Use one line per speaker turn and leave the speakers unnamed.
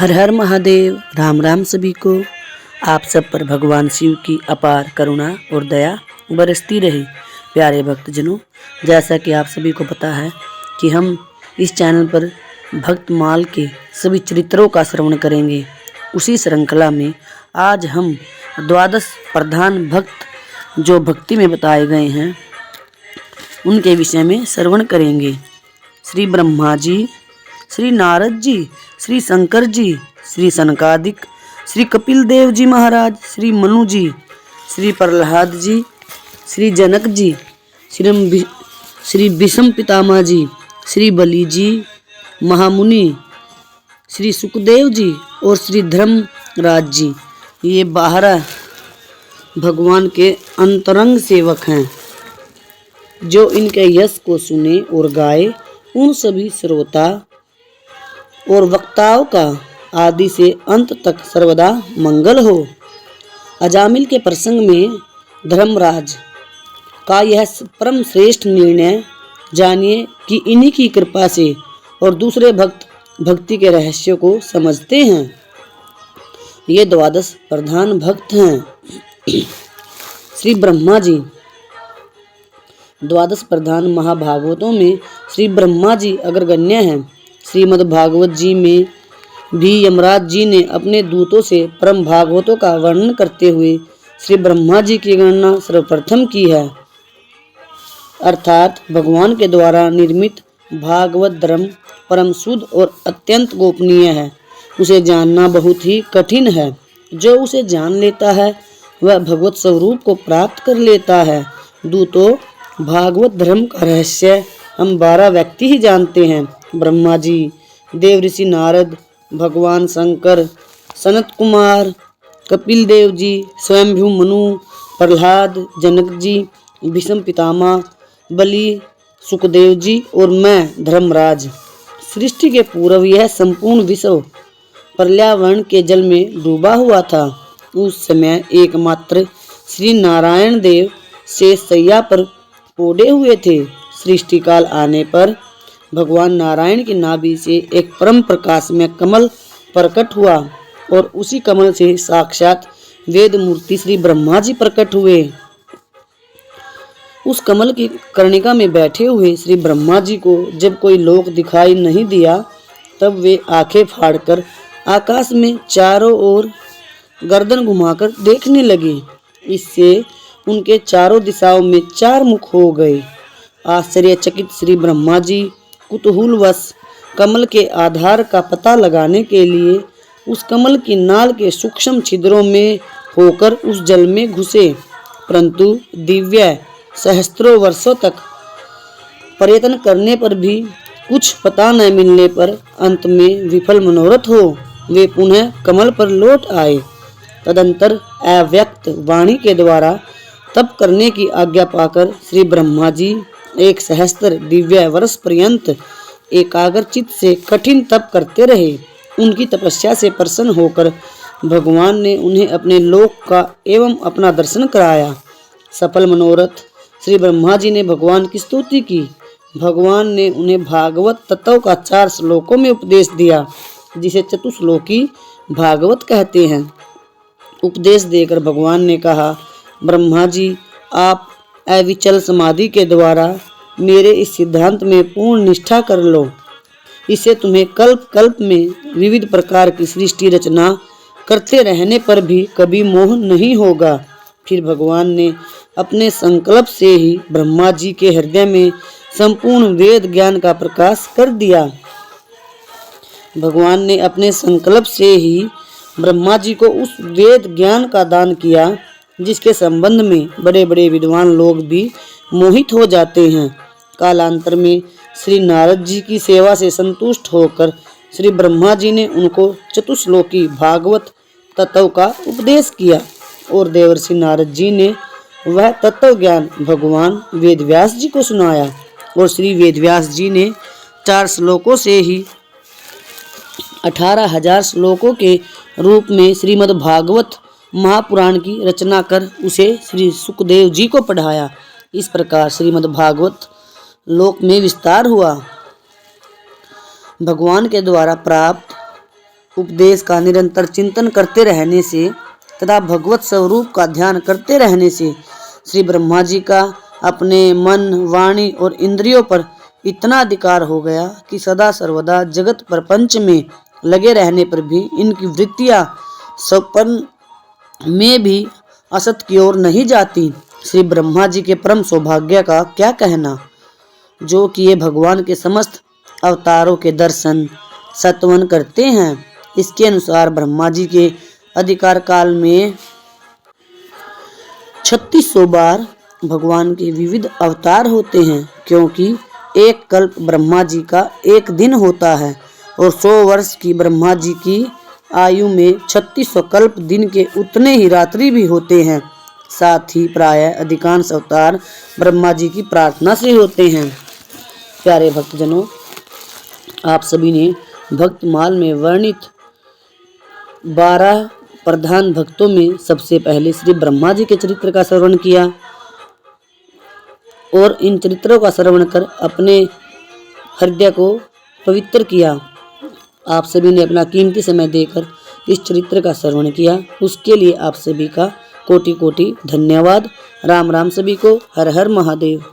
हर हर महादेव। राम राम सभी को। आप सब पर भगवान शिव की अपार करुणा और दया बरसती रहे। प्यारे भक्तजनों, जैसा कि आप सभी को पता है कि हम इस चैनल पर भक्तमाल के सभी चरित्रों का श्रवण करेंगे। उसी श्रृंखला में आज हम द्वादश प्रधान भक्त जो भक्ति में बताए गए हैं उनके विषय में श्रवण करेंगे। श्री ब्रह्मा जी, श्री नारद जी, श्री शंकर जी, श्री सनकादिक, श्री कपिल देव जी महाराज, श्री मनु जी, श्री प्रहलाद जी, श्री जनक जी, श्री विषम पितामह जी, श्री बलि जी महामुनि, श्री सुखदेव जी और श्री धर्मराज जी, ये 12 भगवान के अंतरंग सेवक हैं। जो इनके यश को सुने और गाए उन सभी श्रोता और वक्ताओं का आदि से अंत तक सर्वदा मंगल हो। अजामिल के प्रसंग में धर्मराज का यह परम श्रेष्ठ निर्णय जानिए कि इन्हीं की कृपा से और दूसरे भक्त भक्ति के रहस्य को समझते हैं। ये द्वादश प्रधान भक्त हैं। श्री ब्रह्मा जी। द्वादश प्रधान महाभागवतों में श्री ब्रह्मा जी अग्रगण्य हैं। श्रीमद् भागवत जी में भी यमराज जी ने अपने दूतों से परम भागवतों का वर्णन करते हुए श्री ब्रह्मा जी की गणना सर्वप्रथम की है। अर्थात भगवान के द्वारा निर्मित भागवत धर्म परम शुद्ध और अत्यंत गोपनीय है। उसे जानना बहुत ही कठिन है। जो उसे जान लेता है वह भगवत स्वरूप को प्राप्त कर लेता है। दूतों, भागवत धर्म का रहस्य हम 12 व्यक्ति ही जानते हैं। ब्रह्मा जी, देव ऋषि नारद, भगवान शंकर, सनत कुमार, कपिल देव जी, स्वयंभू मनु, प्रहलाद, जनक जी, भीष्म पितामह, बलि, सुखदेव जी और मैं धर्मराज। सृष्टि के पूर्व यह संपूर्ण विश्व पर्यावरण के जल में डूबा हुआ था। उस समय एकमात्र श्री नारायण देव शेष शैया पर ओढ़े हुए थे। सृष्टि काल आने पर भगवान नारायण की नाभि से एक परम प्रकाश में कमल प्रकट हुआ और उसी कमल से साक्षात वेद मूर्ति श्री ब्रह्मा जी प्रकट हुए। उस कमल की कर्णिका में बैठे हुए श्री ब्रह्मा जी को जब कोई लोक दिखाई नहीं दिया तब वे आंखें फाड़कर आकाश में चारों ओर गर्दन घुमाकर देखने लगे। इससे उनके चारों दिशाओं में 4 मुख हो गए। आश्चर्यचकित श्री ब्रह्मा जी कुतूहलवश कमल के आधार का पता लगाने के लिए उस कमल की नाल के सूक्ष्म छिद्रों में होकर उस जल में घुसे, परंतु दिव्य सहस्त्रों वर्षों तक प्रयत्न करने पर भी कुछ पता न मिलने पर अंत में विफल मनोरथ हो वे पुनः कमल पर लौट आए। तदंतर अव्यक्त वाणी के द्वारा तप करने की आज्ञा पाकर श्री ब्रह्मा जी 1 सहस्त्र दिव्य वर्ष पर्यंत एकाग्र चित्त से कठिन तप करते रहे। उनकी तपस्या से प्रसन्न होकर भगवान ने उन्हें अपने लोक का एवं अपना दर्शन कराया। सफल मनोरथ श्री ब्रह्मा जी ने भगवान की स्तुति की। भगवान ने उन्हें भागवत तत्व का 4 श्लोकों में उपदेश दिया, जिसे चतुश्लोकी भागवत कहते हैं। उपदेश देकर भगवान ने कहा, ब्रह्मा जी, आप अविचल समाधि के द्वारा मेरे इस सिद्धांत में पूर्ण निष्ठा कर लो। इससे तुम्हें कल्प कल्प में विविध प्रकार की सृष्टि रचना करते रहने पर भी कभी मोह नहीं होगा। फिर भगवान ने अपने संकल्प से ही ब्रह्मा जी के हृदय में संपूर्ण वेद ज्ञान का प्रकाश कर दिया। भगवान ने अपने संकल्प से ही ब्रह्मा जी को उस वेद ज्ञान का दान किया जिसके संबंध में बड़े बड़े विद्वान लोग भी मोहित हो जाते हैं। कालांतर में श्री नारद जी की सेवा से संतुष्ट होकर श्री ब्रह्मा जी ने उनको चतुश्लोकी भागवत तत्व का उपदेश किया और देवर्षि नारद जी ने वह तत्व ज्ञान भगवान वेदव्यास जी को सुनाया और श्री वेदव्यास जी ने 4 श्लोकों से ही 18,000 श्लोकों के रूप में श्रीमद् भागवत महापुराण की रचना कर उसे श्री सुखदेव जी को पढ़ाया। इस प्रकार श्रीमद् भागवत लोक में विस्तार हुआ। भगवान के द्वारा प्राप्त उपदेश का निरंतर चिंतन करते रहने से तथा भगवत स्वरूप का ध्यान करते रहने से श्री ब्रह्मा जी का अपने मन, वाणी और इंद्रियों पर इतना अधिकार हो गया कि सदा सर्वदा जगत प्रपंच में लगे रहने पर भी इनकी वृत्तियां सपन में भी असत की ओर नहीं जाती। श्री ब्रह्मा जी के परम सौभाग्य का क्या कहना, जो कि ये भगवान के समस्त अवतारों के दर्शन सत्वन करते हैं। इसके अनुसार ब्रह्मा जी के अधिकार काल में 3600 बार भगवान के विविध अवतार होते हैं, क्योंकि एक कल्प ब्रह्मा जी का एक दिन होता है और 100 वर्ष की ब्रह्मा जी की आयु में 3600 कल्प दिन के उतने ही रात्रि भी होते हैं। साथ ही प्रायः अधिकांश अवतार ब्रह्मा जी की प्रार्थना से होते हैं। प्यारे भक्तजनों, आप सभी ने भक्तमाल में वर्णित 12 प्रधान भक्तों में सबसे पहले श्री ब्रह्मा जी के चरित्र का श्रवण किया और इन चरित्रों का श्रवण कर अपने हृदय को पवित्र किया। आप सभी ने अपना कीमती समय देकर इस चरित्र का श्रवण किया, उसके लिए आप सभी का कोटि कोटि धन्यवाद। राम राम सभी को। हर हर महादेव।